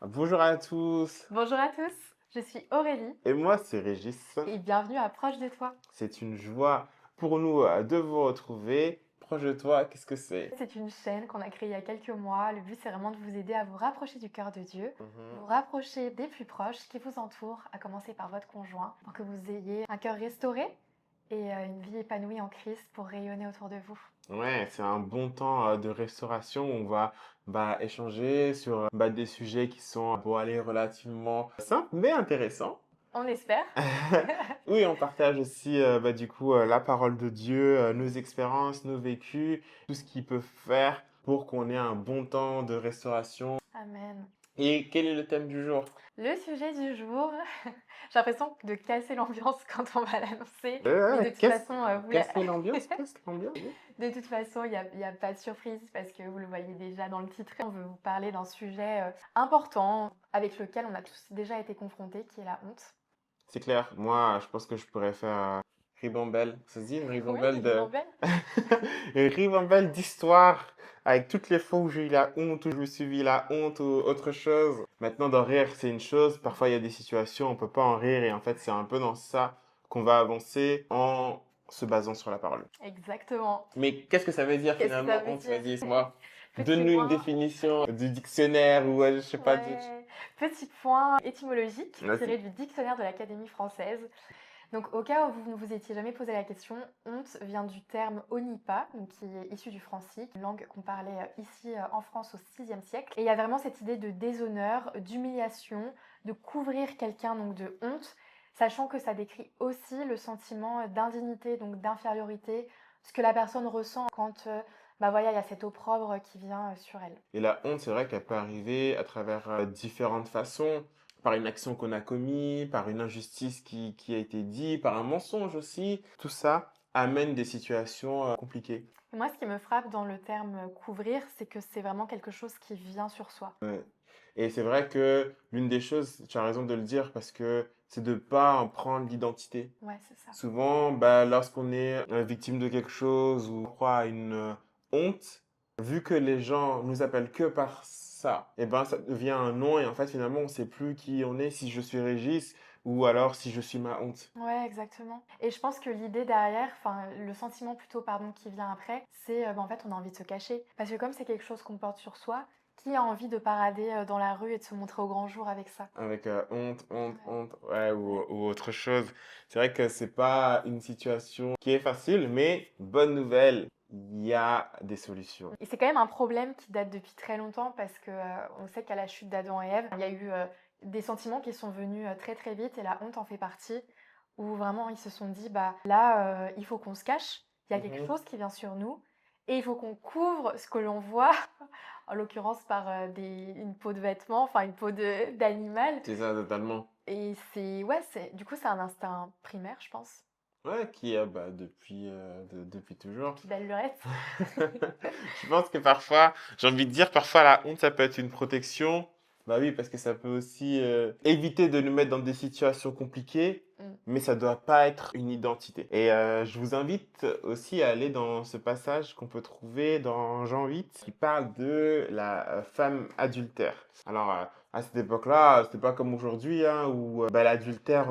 Bonjour à tous, Bonjour à tous, je suis Aurélie et moi c'est Régis. et bienvenue à Proche de toi. C'est une joie pour nous de vous retrouver. Proche de toi, qu'est-ce que c'est? C'est une chaîne qu'on a créée il y a quelques mois. Le but, c'est vraiment de vous aider à vous rapprocher du cœur de Dieu, Mhm. vous rapprocher des plus proches qui vous entourent, à commencer par votre conjoint, pour que vous ayez un cœur restauré et une vie épanouie en Christ pour rayonner autour de vous. Ouais, c'est un bon temps de restauration où on va échanger sur des sujets qui sont pour aller relativement simples mais intéressants. On espère. Oui, on partage aussi la parole de Dieu, nos expériences, nos vécus, tout ce qu'il peut faire pour qu'on ait un bon temps de restauration. Amen. Et quel est le thème du jour? Le sujet du jour, j'ai l'impression de casser l'ambiance quand on va l'annoncer, mais de toute Casse, façon, casser l'ambiance, casse l'ambiance. De toute façon, il y a pas de surprise parce que vous le voyez déjà dans le titre. On veut vous parler d'un sujet important avec lequel on a tous déjà été confrontés, qui est la honte. C'est clair, moi je pense que je pourrais faire ribambelle. Ça se dit une Oui, ribambelle de... ribambelle. une ribambelle d'histoire avec toutes les fois où j'ai eu la honte, où je me suis vu la honte ou autre chose. Maintenant, d'en rire, c'est une chose. Parfois, il y a des situations, on peut pas en rire et en fait, c'est un peu dans ça qu'on va avancer en se basant sur la parole. Exactement. Mais qu'est-ce que ça veut dire Qu'est-ce que ça finalement veut honte? dire? Vas-y, moi. Petit Donne-nous une point, définition du dictionnaire ou je sais pas du... ouais. Petit point étymologique Vas-y. tiré du dictionnaire de l'Académie française. Donc, au cas où vous ne vous étiez jamais posé la question, honte vient du terme onipa, donc qui est issu du francique, une langue qu'on parlait ici en France au VIe siècle. Et il y a vraiment cette idée de déshonneur, d'humiliation, de couvrir quelqu'un, donc de honte, sachant que ça décrit aussi le sentiment d'indignité, donc d'infériorité, ce que la personne ressent quand voilà, il y a cet opprobre qui vient sur elle. Et la honte, c'est vrai qu'elle peut arriver à travers différentes façons, par une action qu'on a commise, par une injustice qui a été dite, par un mensonge aussi. Tout ça amène des situations compliquées. Et moi, ce qui me frappe dans le terme couvrir, c'est que c'est vraiment quelque chose qui vient sur soi. Ouais. Et c'est vrai que l'une des choses, tu as raison de le dire, parce que c'est de ne pas en prendre l'identité. Ouais, c'est ça. Souvent, lorsqu'on est victime de quelque chose ou croit à une honte, vu que les gens nous appellent que par ça, et ben ça devient un nom et en fait finalement on ne sait plus qui on est, si je suis Régis ou alors si je suis ma honte. Ouais, exactement. Et je pense que l'idée derrière, enfin le sentiment plutôt, pardon, qui vient après, c'est en fait on a envie de se cacher. Parce que comme c'est quelque chose qu'on porte sur soi, qui a envie de parader dans la rue et de se montrer au grand jour avec ça? Avec honte, honte, Ouais, honte, ouais, ouais. ou autre chose. C'est vrai que c'est pas une situation qui est facile, mais bonne nouvelle, il y a des solutions. Et c'est quand même un problème qui date depuis très longtemps parce que on sait qu'à la chute d'Adam et Ève, il y a eu des sentiments qui sont venus très très vite et la honte en fait partie, où vraiment ils se sont dit bah là il faut qu'on se cache, il y a quelque Mhm. chose qui vient sur nous et il faut qu'on couvre ce que l'on voit, en l'occurrence par une peau de vêtement, enfin une peau d'animal. C'est ça totalement. Et c'est ouais, du coup c'est un instinct primaire je pense. Ouais, qui est depuis, depuis toujours. Depuis belle lurette. Je pense que parfois, j'ai envie de dire, parfois la honte, ça peut être une protection. Bah oui, parce que ça peut aussi éviter de nous mettre dans des situations compliquées, Mm. mais ça doit pas être une identité. Et je vous invite aussi à aller dans ce passage qu'on peut trouver dans Jean 8, qui parle de la femme adultère. Alors, à cette époque-là, c'était pas comme aujourd'hui, hein, où l'adultère,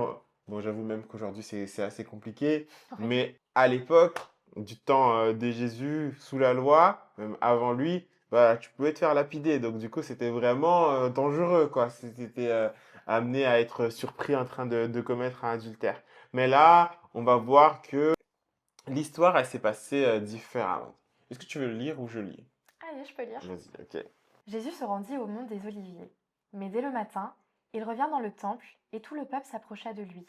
bon, j'avoue même qu'aujourd'hui, c'est assez compliqué, Oui. mais à l'époque, du temps de Jésus sous la loi, même avant lui, bah, tu pouvais te faire lapider. Donc du coup, c'était vraiment dangereux, quoi. C'était amené à être surpris en train de commettre un adultère. Mais là, on va voir que l'histoire, elle s'est passée différemment. Est-ce que tu veux le lire ou je lis? Allez, je peux lire. Vas-y, ok. Jésus se rendit au mont des Oliviers. Mais dès le matin, il revint dans le temple, et tout le peuple s'approcha de lui.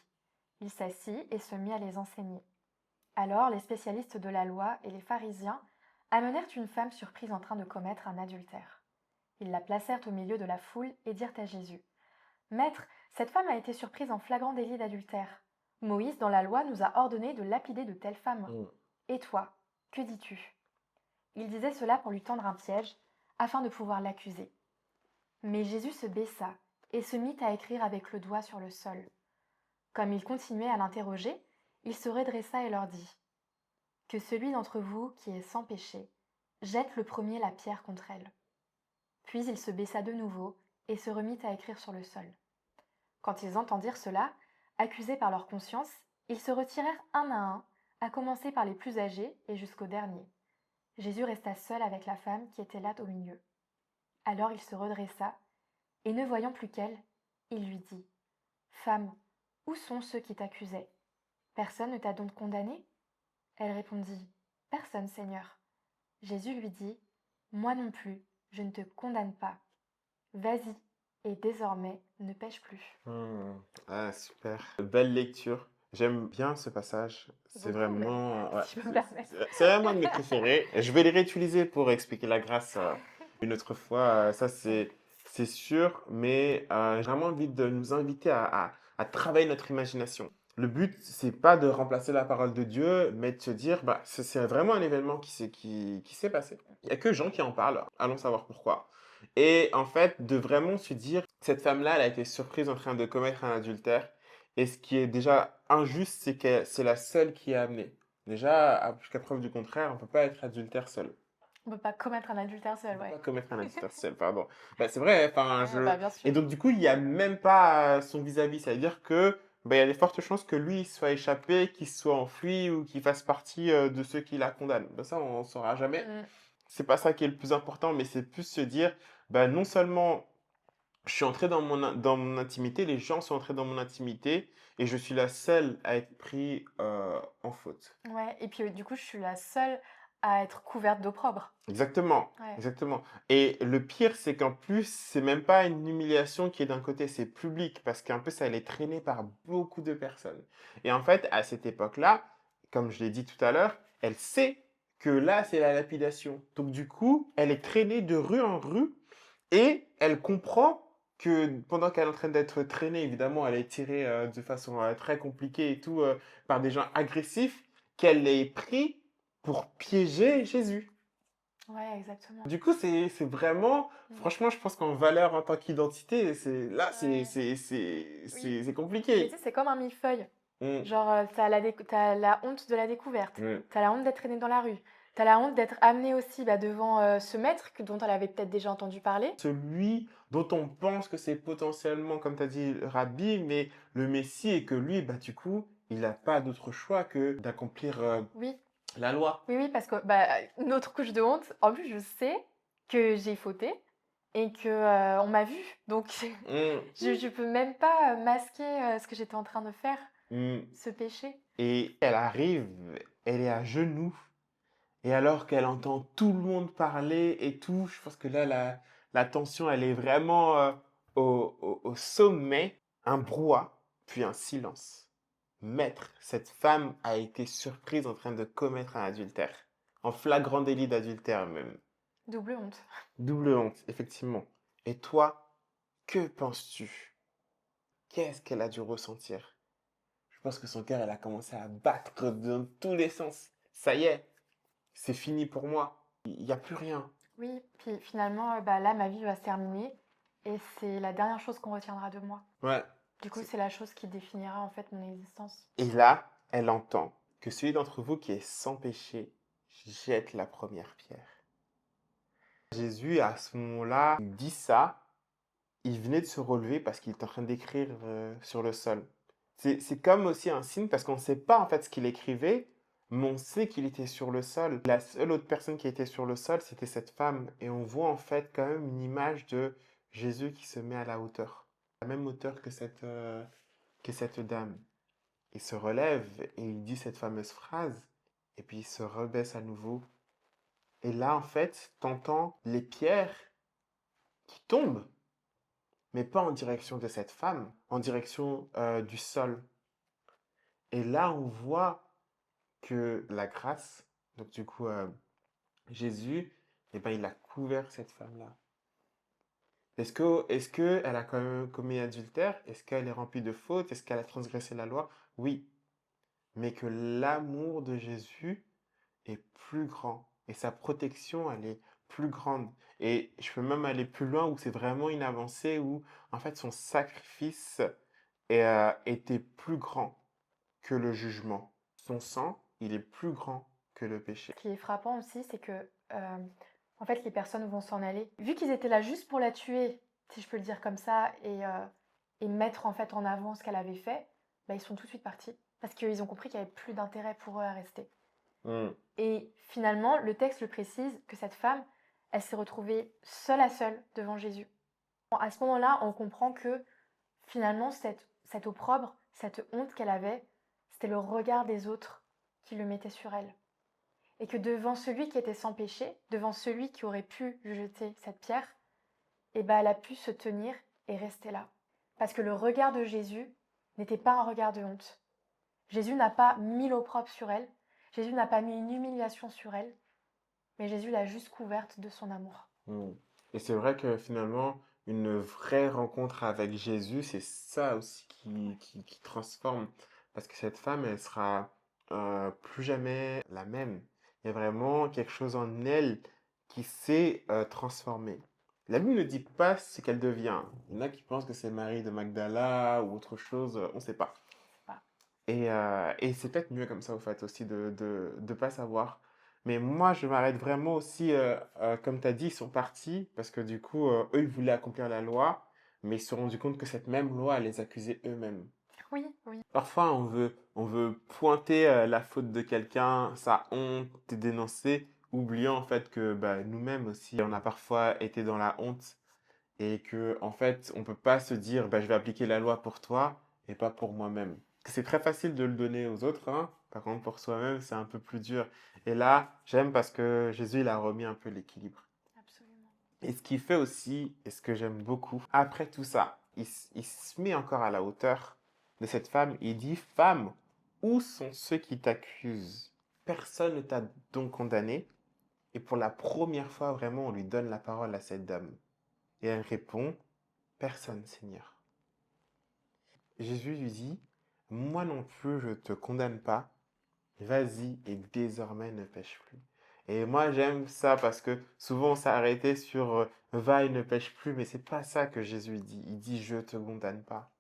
Il s'assit et se mit à les enseigner. Alors les spécialistes de la loi et les pharisiens amenèrent une femme surprise en train de commettre un adultère. Ils la placèrent au milieu de la foule et dirent à Jésus: Maître, cette femme a été surprise en flagrant délit d'adultère. Moïse, dans la loi, nous a ordonné de lapider de telles femmes. Mm. Et toi, que dis-tu? Il disait cela pour lui tendre un piège, afin de pouvoir l'accuser. Mais Jésus se baissa et se mit à écrire avec le doigt sur le sol. Comme il continuait à l'interroger, il se redressa et leur dit: Que celui d'entre vous qui est sans péché jette le premier la pierre contre elle. Puis il se baissa de nouveau et se remit à écrire sur le sol. Quand ils entendirent cela, accusés par leur conscience, ils se retirèrent un à un, à commencer par les plus âgés et jusqu'au dernier. Jésus resta seul avec la femme qui était là au milieu. Alors il se redressa, et ne voyant plus qu'elle, il lui dit : « Femme, où sont ceux qui t'accusaient ? Personne ne t'a donc condamnée ? » Elle répondit : « Personne, Seigneur. » Jésus lui dit : « Moi non plus, je ne te condamne pas. Vas-y, et désormais ne pêche plus. » Ah, super. Belle lecture. J'aime bien ce passage. C'est Beaucoup même, vraiment, ouais, si je peux me permettre. c'est vraiment un de mes préférés. Je vais les réutiliser pour expliquer la grâce une autre fois. Ça, c'est sûr. Mais j'ai vraiment envie de nous inviter à travailler notre imagination. Le but, c'est pas de remplacer la parole de Dieu, mais de se dire, bah, c'est vraiment un événement qui s'est passé. Il y a que Jean qui en parle. Allons savoir pourquoi. Et en fait, de vraiment se dire, cette femme-là, elle a été surprise en train de commettre un adultère. Et ce qui est déjà injuste, c'est que c'est la seule qui est amenée. Déjà, jusqu'à preuve du contraire, on ne peut pas être adultère seul. On peut pas commettre un adultère On seul, ne peut ouais. pas commettre un adultère seul, pardon. Bah, c'est vrai, enfin, Ouais, bah bien sûr. Et donc, du coup, il n'y a même pas son vis-à-vis. C'est-à-dire que, bah, il y a des fortes chances que lui il soit échappé, qu'il soit enfui ou qu'il fasse partie de ceux qui la condamnent. Bah, ça, on ne saura jamais. Mm. C'est pas ça qui est le plus important, mais c'est plus se dire, bah, non seulement je suis entré dans mon intimité, les gens sont entrés dans mon intimité et je suis la seule à être pris en faute. Ouais, et puis du coup, je suis la seule à être couverte d'opprobre. Exactement, Ouais. exactement. Et le pire, c'est qu'en plus, c'est même pas une humiliation qui est d'un côté, c'est public, parce qu'un peu, ça allait traîner par beaucoup de personnes. Et en fait, à cette époque-là, comme je l'ai dit tout à l'heure, elle sait que là, c'est la lapidation. Donc du coup, elle est traînée de rue en rue et elle comprend que pendant qu'elle est en train d'être traînée, évidemment, elle est tirée de façon très compliquée et tout, par des gens agressifs, qu'elle est pris pour piéger Jésus. Ouais, exactement. Du coup, c'est vraiment, Mm. franchement, je pense qu'en valeur en tant qu'identité, Ouais. Oui. c'est Mais tu compliqué. sais, c'est comme un millefeuille. Mm, Genre, t'as la honte de la découverte. mm. T'as la honte d'être traînée dans la rue. T'as la honte d'être amenée aussi bah, devant ce maître dont elle avait peut-être déjà entendu parler. Celui dont on pense que c'est potentiellement, comme tu as dit, Rabbi, mais le Messie, et que lui, bah, du coup, il n'a pas d'autre choix que d'accomplir Oui, la loi. oui, parce que bah, une autre couche de honte. En plus, je sais que j'ai fauté et que on m'a vu. Donc, Mm, je peux même pas masquer ce que j'étais en train de faire, mm. ce péché. Et elle arrive, elle est à genoux, et alors qu'elle entend tout le monde parler et tout, je pense que là, la tension, elle est vraiment au sommet. Un brouhaha, puis un silence. Maître, cette femme a été surprise en train de commettre un adultère, en flagrant délit d'adultère même. Double honte. Double honte, effectivement. Et toi, que penses-tu? Qu'est-ce qu'elle a dû ressentir? Je pense que son cœur, elle a commencé à battre dans tous les sens. Ça y est, c'est fini pour moi. Il n'y a plus rien. Oui, puis finalement, bah, là, ma vie va se terminer et c'est la dernière chose qu'on retiendra de moi. Ouais. Du coup, c'est la chose qui définira en fait mon existence. Et là, elle entend que celui d'entre vous qui est sans péché jette la première pierre. Jésus, à ce moment-là, il dit ça. Il venait de se relever parce qu'il est en train d'écrire sur le sol. C'est comme aussi un signe parce qu'on ne sait pas en fait ce qu'il écrivait, mais on sait qu'il était sur le sol. La seule autre personne qui était sur le sol, c'était cette femme. Et on voit en fait quand même une image de Jésus qui se met à la hauteur. À la même hauteur que cette dame. Il se relève et il dit cette fameuse phrase. Et puis il se rebaisse à nouveau. Et là, en fait, t'entends les pierres qui tombent, mais pas en direction de cette femme, en direction du sol. Et là, on voit que la grâce, donc du coup, Jésus, eh ben, il a couvert cette femme-là. Est-ce que elle a quand même commis adultère? Est-ce qu'elle est remplie de fautes? Est-ce qu'elle a transgressé la loi? Oui, mais que l'amour de Jésus est plus grand et sa protection, elle est plus grande. Et je peux même aller plus loin où c'est vraiment une avancée où, en fait, son sacrifice était plus grand que le jugement. Son sang, il est plus grand que le péché. Ce qui est frappant aussi, c'est que en fait, les personnes vont s'en aller. Vu qu'ils étaient là juste pour la tuer, si je peux le dire comme ça, et mettre en fait en avant ce qu'elle avait fait, bah, ils sont tout de suite partis. Parce qu'ils ont compris qu'il n'y avait plus d'intérêt pour eux à rester. Mm. Et finalement, le texte le précise que cette femme, elle s'est retrouvée seule à seule devant Jésus. À ce moment-là, on comprend que finalement, cette opprobre, cette honte qu'elle avait, c'était le regard des autres qui le mettait sur elle. Et que devant celui qui était sans péché, devant celui qui aurait pu lui jeter cette pierre, eh ben, elle a pu se tenir et rester là. Parce que le regard de Jésus n'était pas un regard de honte. Jésus n'a pas mis l'opprobre sur elle, Jésus n'a pas mis une humiliation sur elle, mais Jésus l'a juste couverte de son amour. Mm. Et c'est vrai que finalement, une vraie rencontre avec Jésus, c'est ça aussi Ouais. qui transforme. Parce que cette femme, elle sera plus jamais la même. Il y a vraiment quelque chose en elle qui s'est transformé. La Bible ne dit pas ce qu'elle devient. Il y en a qui pensent que c'est Marie de Magdala ou autre chose, on ne sait pas. Voilà. Et c'est peut-être mieux comme ça, au fait, aussi, de pas savoir. Mais moi, je m'arrête vraiment aussi, comme tu as dit, ils sont partis parce que du coup, eux, ils voulaient accomplir la loi, mais ils se sont rendus compte que cette même loi les accusait eux-mêmes. Oui, oui. Parfois, on veut pointer la faute de quelqu'un, sa honte, et dénoncer, oubliant en fait que bah, nous-mêmes aussi, on a parfois été dans la honte et que en fait, on peut pas se dire bah, je vais appliquer la loi pour toi et pas pour moi-même. C'est très facile de le donner aux autres, hein. Par contre, pour soi-même, c'est un peu plus dur. Et là, j'aime parce que Jésus, il a remis un peu l'équilibre. Absolument. Et ce qu'il fait aussi, et ce que j'aime beaucoup, après tout ça, il se met encore à la hauteur de cette femme. Il dit, femme, où sont ceux qui t'accusent? Personne ne t'a donc condamné. Et pour la première fois, vraiment, on lui donne la parole à cette dame. Et elle répond, personne, Seigneur. Jésus lui dit, moi non plus, je ne te condamne pas. Vas-y et désormais ne pêche plus. Et moi j'aime ça parce que souvent on s'est arrêté sur va et ne pêche plus, mais c'est pas ça que Jésus dit. Il dit je te condamne pas.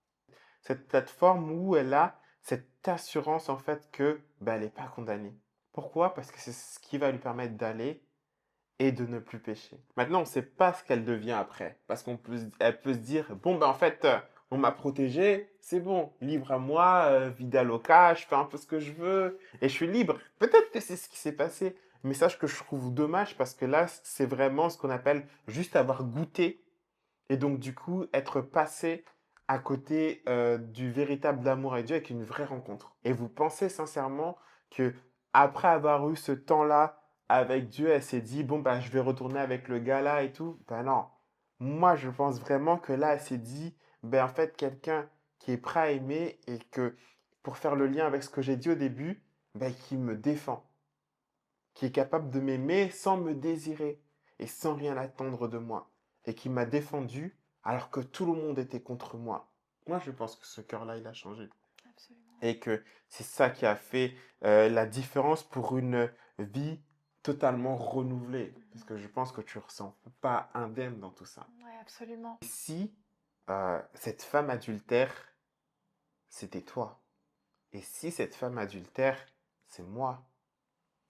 Cette plateforme où elle a cette assurance en fait que bah, elle n'est pas condamnée. Pourquoi? Parce que c'est ce qui va lui permettre d'aller et de ne plus pécher. Maintenant, on ne sait pas ce qu'elle devient après. Parce elle peut se dire, bon, ben en fait, on m'a protégé, c'est bon, libre à moi, vida loca, je fais un peu ce que je veux, et je suis libre. Peut-être que c'est ce qui s'est passé. Mais sache que je trouve dommage parce que là, c'est vraiment ce qu'on appelle juste avoir goûté, et donc du coup, être passé à côté du véritable amour avec Dieu avec une vraie rencontre. Et vous pensez sincèrement que après avoir eu ce temps-là avec Dieu, elle s'est dit, bon, bah, je vais retourner avec le gars là et tout. Ben non. Moi, je pense vraiment que là, elle s'est dit, ben en fait, quelqu'un qui est prêt à aimer et que, pour faire le lien avec ce que j'ai dit au début, ben, qui me défend, qui est capable de m'aimer sans me désirer et sans rien attendre de moi, et qui m'a défendu alors que tout le monde était contre moi. Moi, je pense que ce cœur-là, il a changé. Absolument. Et que c'est ça qui a fait la différence pour une vie totalement renouvelée. Parce que je pense que tu ne ressens pas indemne dans tout ça. Ouais, absolument. Et si cette femme adultère, c'était toi. Et si cette femme adultère, c'est moi,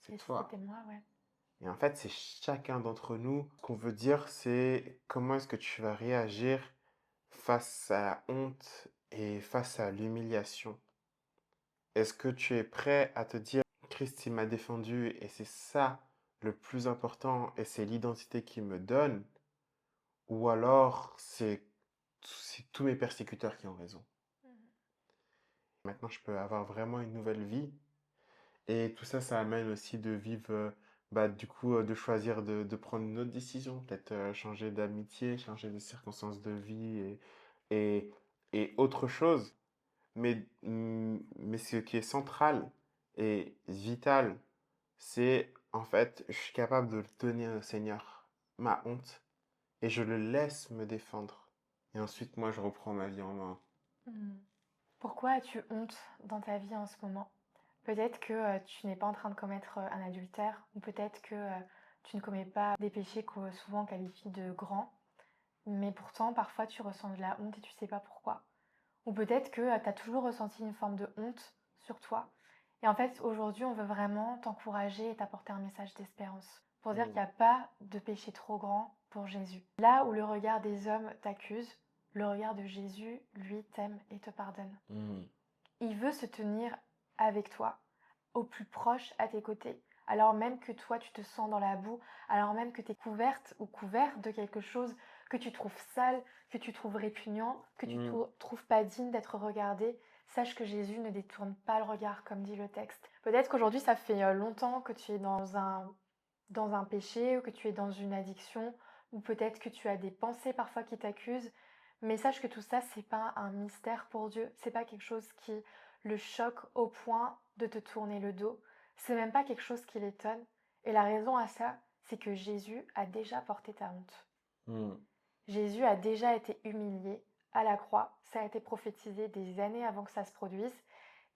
c'est Et si toi. c'était moi, ouais. Et en fait, c'est chacun d'entre nous. Ce qu'on veut dire, c'est comment est-ce que tu vas réagir face à la honte et face à l'humiliation. Est-ce que tu es prêt à te dire, Christ, il m'a défendu et c'est ça le plus important et c'est l'identité qu'il me donne? Ou alors c'est tous mes persécuteurs qui ont raison. Mhm. Maintenant, je peux avoir vraiment une nouvelle vie. Et tout ça, ça amène aussi de vivre, bah, du coup, de choisir de prendre une autre décision, peut-être changer d'amitié, changer de circonstances de vie et, et autre chose. Mais ce qui est central et vital, c'est en fait, je suis capable de le donner au Seigneur, ma honte, et je le laisse me défendre. Et ensuite, moi, je reprends ma vie en main. Mhm. Pourquoi as-tu honte dans ta vie en ce moment? Peut-être que tu n'es pas en train de commettre un adultère, ou peut-être que tu ne commets pas des péchés que souvent on qualifie de grands, mais pourtant parfois tu ressens de la honte et tu sais pas pourquoi. Ou peut-être que tu as toujours ressenti une forme de honte sur toi. Et en fait, aujourd'hui, on veut vraiment t'encourager et t'apporter un message d'espérance. Pour dire qu'il Mm. n'y a pas de péché trop grand pour Jésus. Là où le regard des hommes t'accuse, le regard de Jésus, lui, t'aime et te pardonne. Il veut se tenir avec toi, au plus proche à tes côtés, alors même que toi tu te sens dans la boue, alors même que tu es couverte ou couvert de quelque chose que tu trouves sale, que tu trouves répugnant, que tu ne trouves pas digne d'être regardé. Sache que Jésus ne détourne pas le regard, comme dit le texte. Peut-être qu'aujourd'hui, ça fait longtemps que tu es dans un péché ou que tu es dans une addiction, ou peut-être que tu as des pensées parfois qui t'accusent. Mais sache que tout ça, c'est pas un mystère pour Dieu. C'est pas quelque chose qui le choque au point de te tourner le dos. C'est même pas quelque chose qui l'étonne. Et la raison à ça, c'est que Jésus a déjà porté ta honte. Mm. Jésus a déjà été humilié à la croix. Ça a été prophétisé des années avant que ça se produise.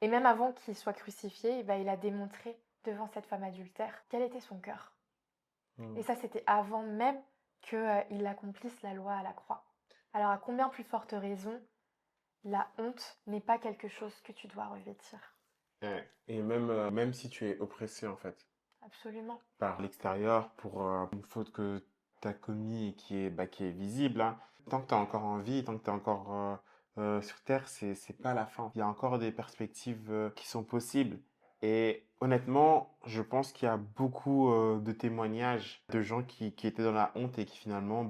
Et même avant qu'il soit crucifié, il a démontré devant cette femme adultère quel était son cœur. Et ça, c'était avant même qu'il accomplisse la loi à la croix. Alors, à combien plus forte raison, la honte n'est pas quelque chose que tu dois revêtir. Ouais. Et même si tu es oppressé, en fait, Absolument. par l'extérieur pour une faute que tu as commis et qui est visible, hein, tant que tu es encore en vie, tant que tu es encore sur Terre, c'est pas la fin. Il y a encore des perspectives qui sont possibles. Et honnêtement, je pense qu'il y a beaucoup de témoignages de gens qui étaient dans la honte et qui finalement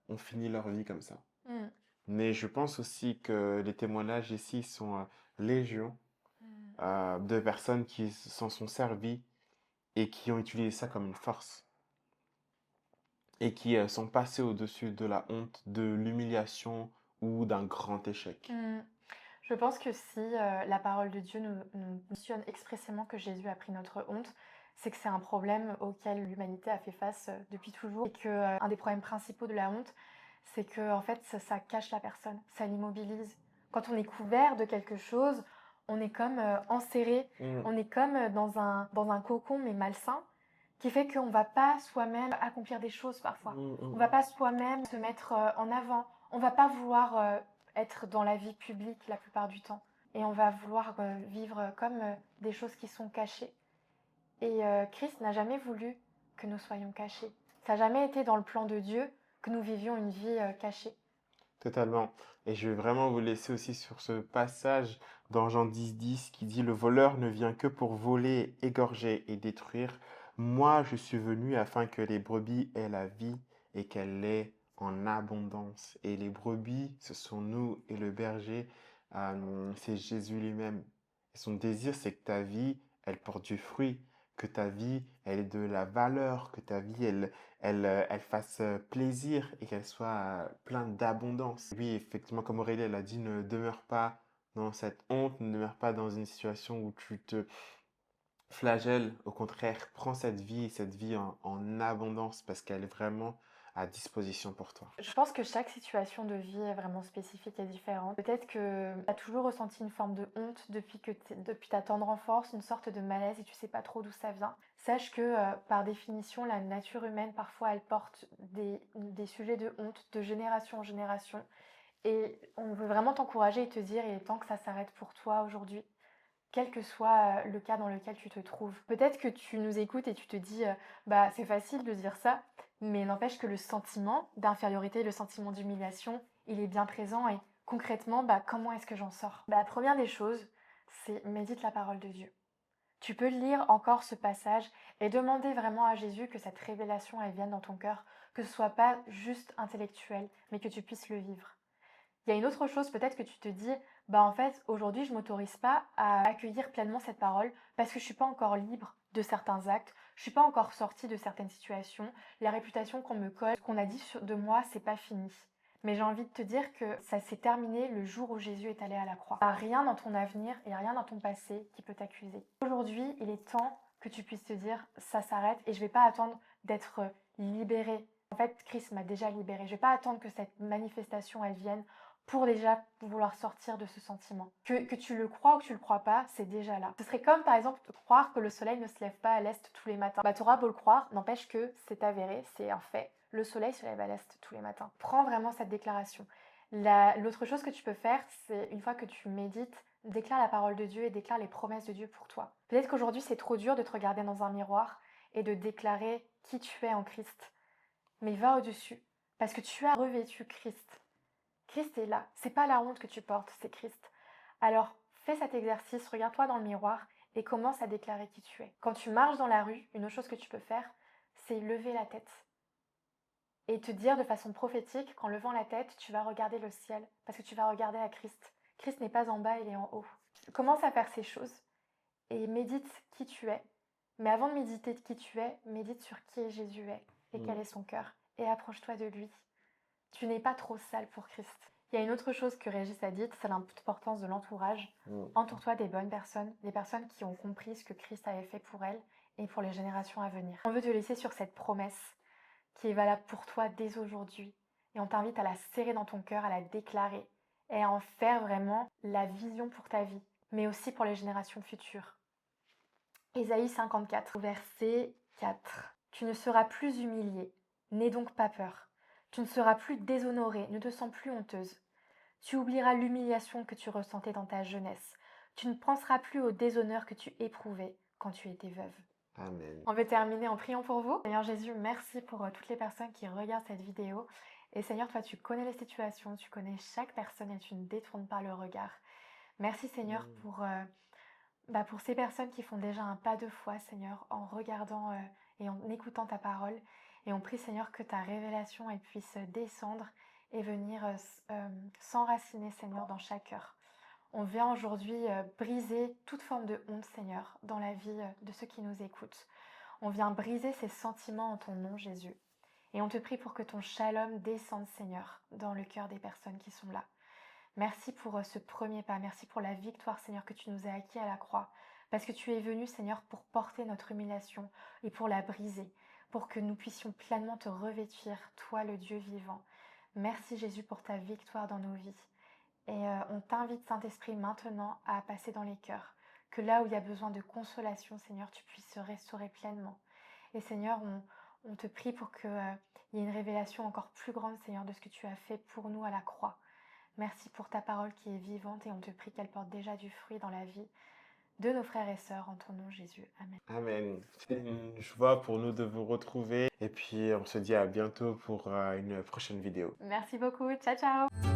ont fini leur vie comme ça. Mm. Mais je pense aussi que les témoignages ici sont légion de personnes qui s'en sont servies et qui ont utilisé ça comme une force et qui sont passées au-dessus de la honte, de l'humiliation ou d'un grand échec. Mm. Je pense que si la parole de Dieu nous mentionne expressément que Jésus a pris notre honte, c'est que c'est un problème auquel l'humanité a fait face depuis toujours. Et que un des problèmes principaux de la honte, c'est que en fait, ça cache la personne, ça l'immobilise. Quand on est couvert de quelque chose, on est comme enserré, on est comme dans un cocon mais malsain, qui fait qu'on ne va pas soi-même accomplir des choses parfois. On ne va pas soi-même se mettre en avant. On ne va pas vouloir être dans la vie publique la plupart du temps. Et on va vouloir vivre comme des choses qui sont cachées. Et Christ n'a jamais voulu que nous soyons cachés. Ça n'a jamais été dans le plan de Dieu que nous vivions une vie cachée. Totalement. Et je vais vraiment vous laisser aussi sur ce passage dans Jean 10, qui dit: Le voleur ne vient que pour voler, égorger et détruire. Moi, je suis venu afin que les brebis aient la vie et qu'elle l'ait en abondance. Et les brebis, ce sont nous, et le berger, c'est Jésus lui-même. Et son désir, c'est que ta vie, elle porte du fruit, que ta vie, elle ait de la valeur, que ta vie, elle fasse plaisir et qu'elle soit pleine d'abondance. Oui, effectivement, comme Aurélie, elle a dit, ne demeure pas dans cette honte, ne demeure pas dans une situation où tu te flagelles. Au contraire, prends cette vie en abondance parce qu'elle est vraiment à disposition pour toi. Je pense que chaque situation de vie est vraiment spécifique et différente. Peut-être que tu as toujours ressenti une forme de honte depuis ta tendre enfance, une sorte de malaise et tu sais pas trop d'où ça vient. Sache que par définition, la nature humaine, parfois, elle porte des sujets de honte de génération en génération. Et on veut vraiment t'encourager et te dire, il est temps que ça s'arrête pour toi aujourd'hui, quel que soit le cas dans lequel tu te trouves. Peut-être que tu nous écoutes et tu te dis, c'est facile de dire ça, mais n'empêche que le sentiment d'infériorité, le sentiment d'humiliation, il est bien présent et concrètement, comment est-ce que j'en sors? Première des choses, c'est médite la parole de Dieu. Tu peux lire encore ce passage et demander vraiment à Jésus que cette révélation, elle vienne dans ton cœur, que ce soit pas juste intellectuel, mais que tu puisses le vivre. Il y a une autre chose, peut-être que tu te dis, en fait, aujourd'hui, je m'autorise pas à accueillir pleinement cette parole parce que je suis pas encore libre de certains actes, je suis pas encore sortie de certaines situations, la réputation qu'on me colle, ce qu'on a dit de moi, c'est pas fini. Mais j'ai envie de te dire que ça s'est terminé le jour où Jésus est allé à la croix. Il n'y a rien dans ton avenir, il n'y a rien dans ton passé qui peut t'accuser. Aujourd'hui, il est temps que tu puisses te dire, ça s'arrête et je vais pas attendre d'être libérée. En fait, Christ m'a déjà libérée. Je vais pas attendre que cette manifestation, elle vienne pour déjà vouloir sortir de ce sentiment. Que tu le crois ou que tu le crois pas, c'est déjà là. Ce serait comme par exemple croire que le soleil ne se lève pas à l'est tous les matins. Tu auras beau le croire, n'empêche que c'est avéré, c'est un fait. Le soleil se lève à l'est tous les matins. Prends vraiment cette déclaration. L'autre chose que tu peux faire, c'est une fois que tu médites, déclare la parole de Dieu et déclare les promesses de Dieu pour toi. Peut-être qu'aujourd'hui c'est trop dur de te regarder dans un miroir et de déclarer qui tu es en Christ. Mais va au-dessus. parce que tu as revêtu Christ. Christ est là. C'est pas la honte que tu portes, c'est Christ. Alors, fais cet exercice, regarde-toi dans le miroir et commence à déclarer qui tu es. Quand tu marches dans la rue, une autre chose que tu peux faire, c'est lever la tête et te dire de façon prophétique qu'en levant la tête, tu vas regarder le ciel parce que tu vas regarder à Christ. Christ n'est pas en bas, il est en haut. Commence à faire ces choses et médite qui tu es. Mais avant de méditer de qui tu es, médite sur qui Jésus est et quel est son cœur et approche-toi de lui. Tu n'es pas trop sale pour Christ. Il y a une autre chose que Régis a dite, c'est l'importance de l'entourage. Entoure-toi des bonnes personnes, des personnes qui ont compris ce que Christ avait fait pour elles et pour les générations à venir. On veut te laisser sur cette promesse qui est valable pour toi dès aujourd'hui. Et on t'invite à la serrer dans ton cœur, à la déclarer et à en faire vraiment la vision pour ta vie, mais aussi pour les générations futures. Ésaïe 54, verset 4. Tu ne seras plus humilié, n'aie donc pas peur. Tu ne seras plus déshonorée, ne te sens plus honteuse. Tu oublieras l'humiliation que tu ressentais dans ta jeunesse. Tu ne penseras plus au déshonneur que tu éprouvais quand tu étais veuve. Amen. On veut terminer en priant pour vous. Seigneur Jésus, merci pour toutes les personnes qui regardent cette vidéo. Et Seigneur, toi, tu connais les situations, tu connais chaque personne et tu ne détournes pas le regard. Merci Seigneur pour ces personnes qui font déjà un pas de foi, Seigneur, en regardant et en écoutant ta parole. Et on prie, Seigneur, que ta révélation elle puisse descendre et venir s'enraciner, Seigneur, dans chaque cœur. On vient aujourd'hui briser toute forme de honte, Seigneur, dans la vie de ceux qui nous écoutent. On vient briser ces sentiments en ton nom, Jésus. Et on te prie pour que ton shalom descende, Seigneur, dans le cœur des personnes qui sont là. Merci pour ce premier pas. Merci pour la victoire, Seigneur, que tu nous as acquis à la croix. Parce que tu es venu, Seigneur, pour porter notre humiliation et pour la briser, pour que nous puissions pleinement te revêtir, toi, le Dieu vivant. Merci, Jésus, pour ta victoire dans nos vies. Et on t'invite, Saint-Esprit, maintenant à passer dans les cœurs. Que là où il y a besoin de consolation, Seigneur, tu puisses se restaurer pleinement. Et Seigneur, on te prie pour qu'il y ait une révélation encore plus grande, Seigneur, de ce que tu as fait pour nous à la croix. Merci pour ta parole qui est vivante et on te prie qu'elle porte déjà du fruit dans la vie de nos frères et sœurs. En ton nom, Jésus. Amen. Amen. C'est une joie pour nous de vous retrouver. Et puis, on se dit à bientôt pour une prochaine vidéo. Merci beaucoup. Ciao, ciao.